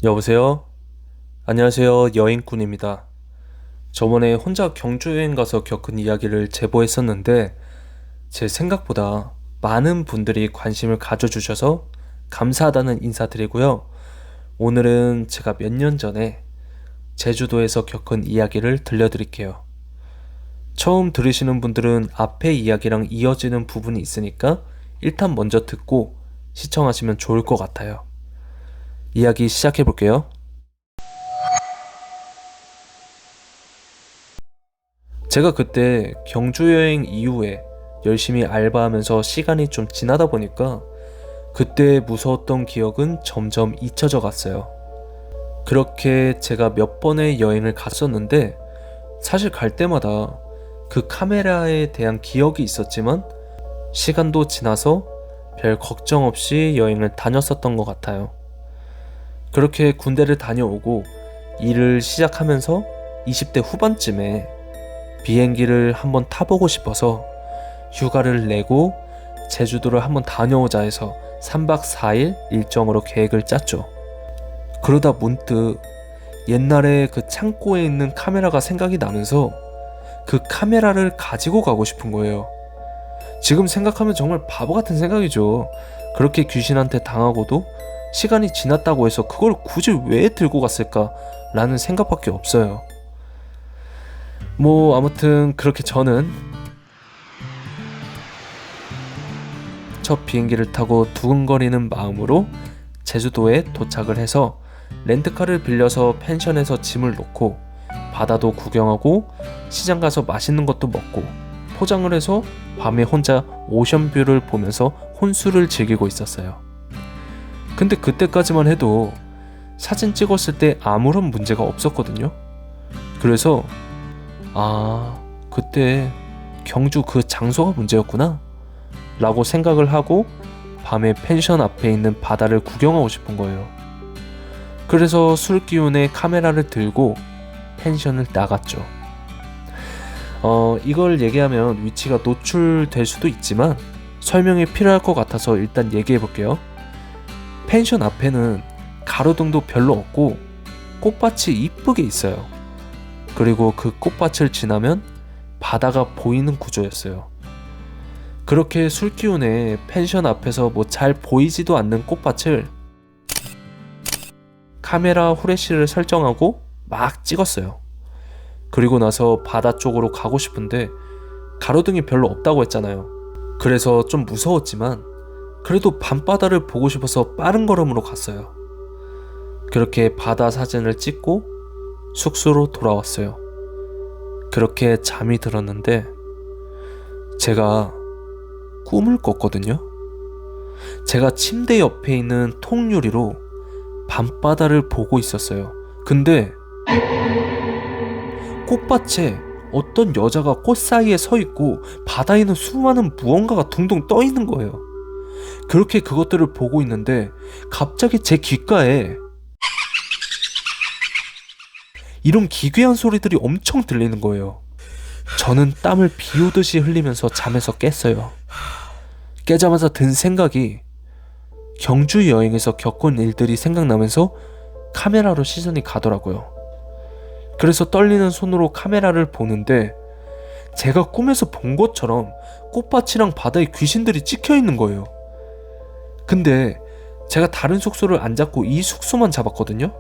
여보세요? 안녕하세요. 여행꾼입니다. 저번에 혼자 경주 여행 가서 겪은 이야기를 제보했었는데 제 생각보다 많은 분들이 관심을 가져주셔서 감사하다는 인사드리고요. 오늘은 제가 몇 년 전에 제주도에서 겪은 이야기를 들려드릴게요. 처음 들으시는 분들은 앞에 이야기랑 이어지는 부분이 있으니까 일단 먼저 듣고 시청하시면 좋을 것 같아요. 이야기 시작해볼게요. 제가 그때 경주 여행 이후에 열심히 알바하면서 시간이 좀 지나다 보니까 그때 무서웠던 기억은 점점 잊혀져 갔어요. 그렇게 제가 몇 번의 여행을 갔었는데 사실 갈 때마다 그 카메라에 대한 기억이 있었지만 시간도 지나서 별 걱정 없이 여행을 다녔었던 것 같아요. 그렇게 군대를 다녀오고 일을 시작하면서 20대 후반쯤에 비행기를 한번 타보고 싶어서 휴가를 내고 제주도를 한번 다녀오자 해서 3박 4일 일정으로 계획을 짰죠. 그러다 문득 옛날에 그 창고에 있는 카메라가 생각이 나면서 그 카메라를 가지고 가고 싶은 거예요. 지금 생각하면 정말 바보 같은 생각이죠. 그렇게 귀신한테 당하고도 시간이 지났다고 해서 그걸 굳이 왜 들고 갔을까 라는 생각밖에 없어요. 아무튼 그렇게 저는 첫 비행기를 타고 두근거리는 마음으로 제주도에 도착을 해서 렌트카를 빌려서 펜션에서 짐을 놓고 바다도 구경하고 시장 가서 맛있는 것도 먹고 포장을 해서 밤에 혼자 오션뷰를 보면서 혼술을 즐기고 있었어요. 근데 그때까지만 해도 사진 찍었을 때 아무런 문제가 없었거든요. 그래서 그때 경주 그 장소가 문제였구나 라고 생각을 하고 밤에 펜션 앞에 있는 바다를 구경하고 싶은 거예요. 그래서 술 기운에 카메라를 들고 펜션을 나갔죠. 이걸 얘기하면 위치가 노출될 수도 있지만 설명이 필요할 것 같아서 일단 얘기해 볼게요. 펜션 앞에는 가로등도 별로 없고 꽃밭이 이쁘게 있어요. 그리고 그 꽃밭을 지나면 바다가 보이는 구조였어요. 그렇게 술 기운에 펜션 앞에서 잘 보이지도 않는 꽃밭을 카메라 후레쉬를 설정하고 막 찍었어요. 그리고 나서 바다 쪽으로 가고 싶은데 가로등이 별로 없다고 했잖아요. 그래서 좀 무서웠지만 그래도 밤바다를 보고 싶어서 빠른 걸음으로 갔어요. 그렇게 바다 사진을 찍고 숙소로 돌아왔어요. 그렇게 잠이 들었는데 제가 꿈을 꿨거든요. 제가 침대 옆에 있는 통유리로 밤바다를 보고 있었어요. 근데 꽃밭에 어떤 여자가 꽃 사이에 서 있고 바다에는 수많은 무언가가 둥둥 떠 있는 거예요. 그렇게 그것들을 보고 있는데 갑자기 제 귓가에 이런 기괴한 소리들이 엄청 들리는 거예요. 저는 땀을 비오듯이 흘리면서 잠에서 깼어요. 깨자마자 든 생각이 경주 여행에서 겪은 일들이 생각나면서 카메라로 시선이 가더라고요. 그래서 떨리는 손으로 카메라를 보는데 제가 꿈에서 본 것처럼 꽃밭이랑 바다에 귀신들이 찍혀 있는 거예요. 근데 제가 다른 숙소를 안 잡고 이 숙소만 잡았거든요.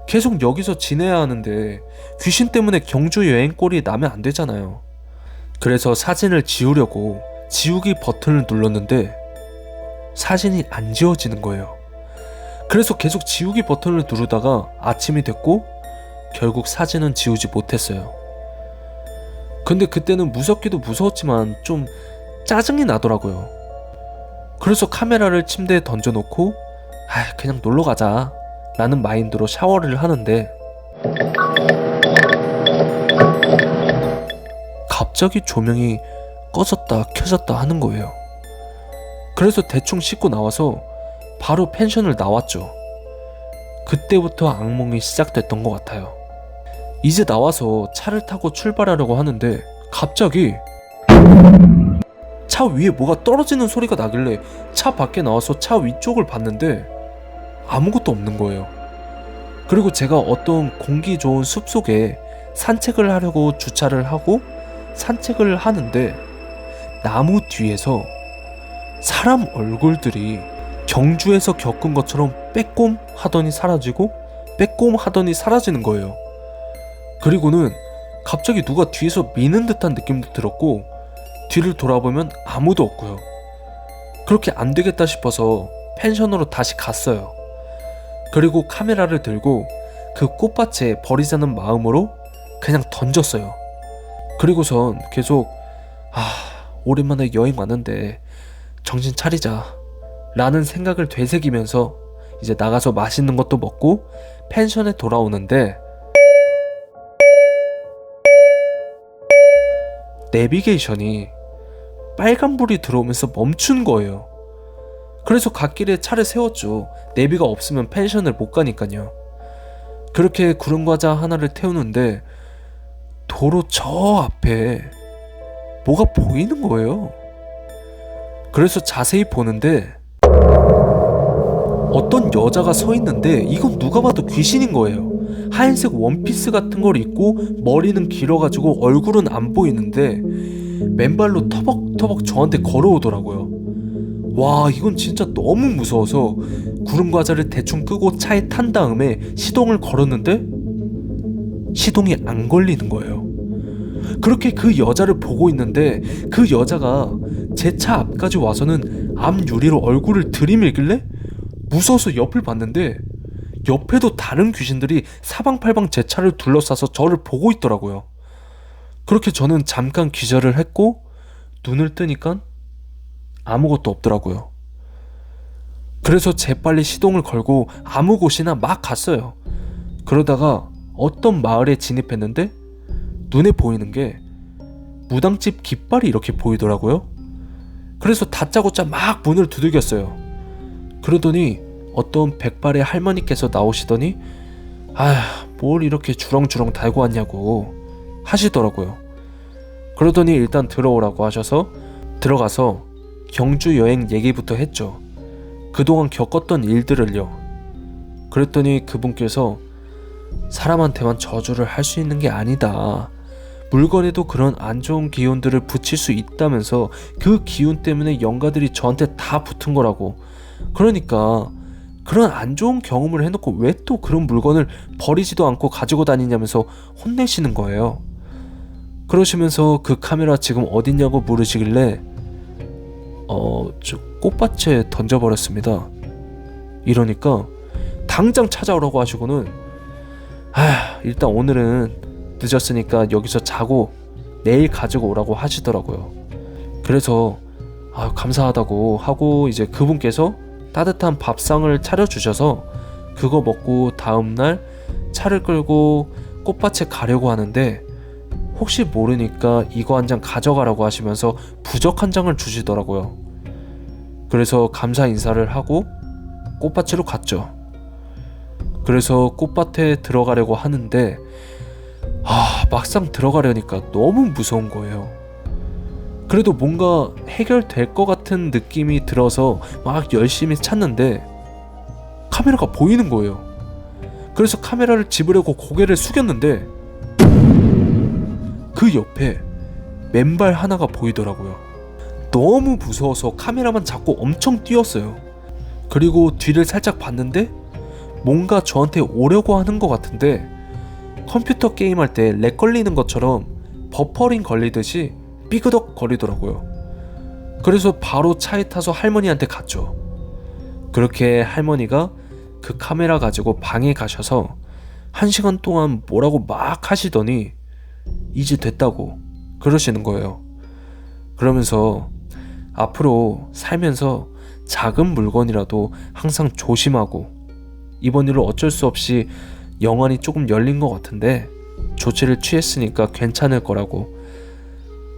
계속 여기서 지내야 하는데 귀신 때문에 경주 여행 꼴이 나면 안 되잖아요. 그래서 사진을 지우려고 지우기 버튼을 눌렀는데 사진이 안 지워지는 거예요. 그래서 계속 지우기 버튼을 누르다가 아침이 됐고 결국 사진은 지우지 못했어요. 근데 그때는 무섭기도 무서웠지만 좀 짜증이 나더라고요. 그래서 카메라를 침대에 던져놓고 그냥 놀러가자 라는 마인드로 샤워를 하는데 갑자기 조명이 꺼졌다 켜졌다 하는 거예요. 그래서 대충 씻고 나와서 바로 펜션을 나왔죠. 그때부터 악몽이 시작됐던 것 같아요. 이제 나와서 차를 타고 출발하려고 하는데 갑자기 차 위에 뭐가 떨어지는 소리가 나길래 차 밖에 나와서 차 위쪽을 봤는데 아무것도 없는 거예요. 그리고 제가 어떤 공기 좋은 숲속에 산책을 하려고 주차를 하고 산책을 하는데 나무 뒤에서 사람 얼굴들이 경주에서 겪은 것처럼 빼꼼 하더니 사라지고 빼꼼 하더니 사라지는 거예요. 그리고는 갑자기 누가 뒤에서 미는 듯한 느낌도 들었고 뒤를 돌아보면 아무도 없고요. 그렇게 안 되겠다 싶어서 펜션으로 다시 갔어요. 그리고 카메라를 들고 그 꽃밭에 버리자는 마음으로 그냥 던졌어요. 그리고선 계속 오랜만에 여행 왔는데 정신 차리자 라는 생각을 되새기면서 이제 나가서 맛있는 것도 먹고 펜션에 돌아오는데 내비게이션이 빨간불이 들어오면서 멈춘 거예요. 그래서 갓길에 차를 세웠죠. 내비가 없으면 펜션을 못 가니까요. 그렇게 구름과자 하나를 태우는데 도로 저 앞에 뭐가 보이는 거예요. 그래서 자세히 보는데 어떤 여자가 서 있는데 이건 누가 봐도 귀신인 거예요. 하얀색 원피스 같은 걸 입고 머리는 길어가지고 얼굴은 안 보이는데 맨발로 터벅터벅 저한테 걸어오더라고요. 와, 이건 진짜 너무 무서워서 구름과자를 대충 끄고 차에 탄 다음에 시동을 걸었는데 시동이 안 걸리는 거예요. 그렇게 그 여자를 보고 있는데 그 여자가 제 차 앞까지 와서는 앞 유리로 얼굴을 들이밀길래 무서워서 옆을 봤는데 옆에도 다른 귀신들이 사방팔방 제 차를 둘러싸서 저를 보고 있더라고요. 그렇게 저는 잠깐 기절을 했고 눈을 뜨니까 아무것도 없더라고요. 그래서 재빨리 시동을 걸고 아무 곳이나 막 갔어요. 그러다가 어떤 마을에 진입했는데 눈에 보이는 게 무당집 깃발이 이렇게 보이더라고요. 그래서 다짜고짜 막 문을 두들겼어요. 그러더니 어떤 백발의 할머니께서 나오시더니 뭘 이렇게 주렁주렁 달고 왔냐고 하시더라고요. 그러더니 일단 들어오라고 하셔서 들어가서 경주 여행 얘기부터 했죠. 그동안 겪었던 일들을요. 그랬더니 그분께서 사람한테만 저주를 할 수 있는 게 아니다. 물건에도 그런 안 좋은 기운들을 붙일 수 있다면서 그 기운 때문에 영가들이 저한테 다 붙은 거라고. 그러니까 그런 안 좋은 경험을 해놓고 왜 또 그런 물건을 버리지도 않고 가지고 다니냐면서 혼내시는 거예요. 그러시면서 그 카메라 지금 어딨냐고 물으시길래 저 꽃밭에 던져버렸습니다. 이러니까 당장 찾아오라고 하시고는 일단 오늘은 늦었으니까 여기서 자고 내일 가지고 오라고 하시더라고요. 그래서 감사하다고 하고 이제 그분께서 따뜻한 밥상을 차려주셔서 그거 먹고 다음날 차를 끌고 꽃밭에 가려고 하는데 혹시 모르니까 이거 한 장 가져가라고 하시면서 부적 한 장을 주시더라고요. 그래서 감사 인사를 하고 꽃밭으로 갔죠. 그래서 꽃밭에 들어가려고 하는데 막상 들어가려니까 너무 무서운 거예요. 그래도 뭔가 해결될 것 같은 느낌이 들어서 막 열심히 찾는데 카메라가 보이는 거예요. 그래서 카메라를 집으려고 고개를 숙였는데 그 옆에 맨발 하나가 보이더라고요. 너무 무서워서 카메라만 잡고 엄청 뛰었어요. 그리고 뒤를 살짝 봤는데 뭔가 저한테 오려고 하는 것 같은데 컴퓨터 게임할 때 렉 걸리는 것처럼 버퍼링 걸리듯이 삐그덕 거리더라고요. 그래서 바로 차에 타서 할머니한테 갔죠. 그렇게 할머니가 그 카메라 가지고 방에 가셔서 1시간 동안 뭐라고 막 하시더니 이제 됐다고 그러시는 거예요. 그러면서 앞으로 살면서 작은 물건이라도 항상 조심하고 이번 일로 어쩔 수 없이 영안이 조금 열린 것 같은데 조치를 취했으니까 괜찮을 거라고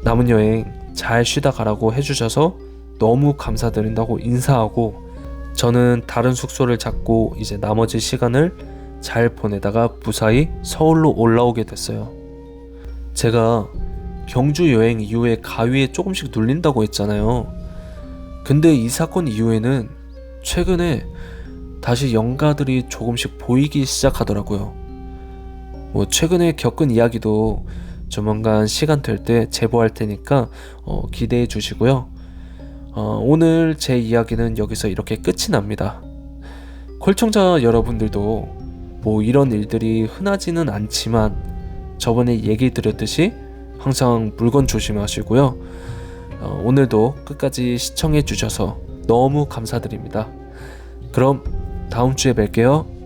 남은 여행 잘 쉬다 가라고 해주셔서 너무 감사드린다고 인사하고 저는 다른 숙소를 잡고 이제 나머지 시간을 잘 보내다가 무사히 서울로 올라오게 됐어요. 제가 경주 여행 이후에 가위에 조금씩 눌린다고 했잖아요. 근데 이 사건 이후에는 최근에 다시 영가들이 조금씩 보이기 시작하더라고요. 최근에 겪은 이야기도 조만간 시간 될 때 제보할 테니까 기대해 주시고요. 오늘 제 이야기는 여기서 이렇게 끝이 납니다. 콜청자 여러분들도 이런 일들이 흔하지는 않지만 저번에 얘기 드렸듯이 항상 물건 조심하시고요. 오늘도 끝까지 시청해 주셔서 너무 감사드립니다. 그럼 다음 주에 뵐게요.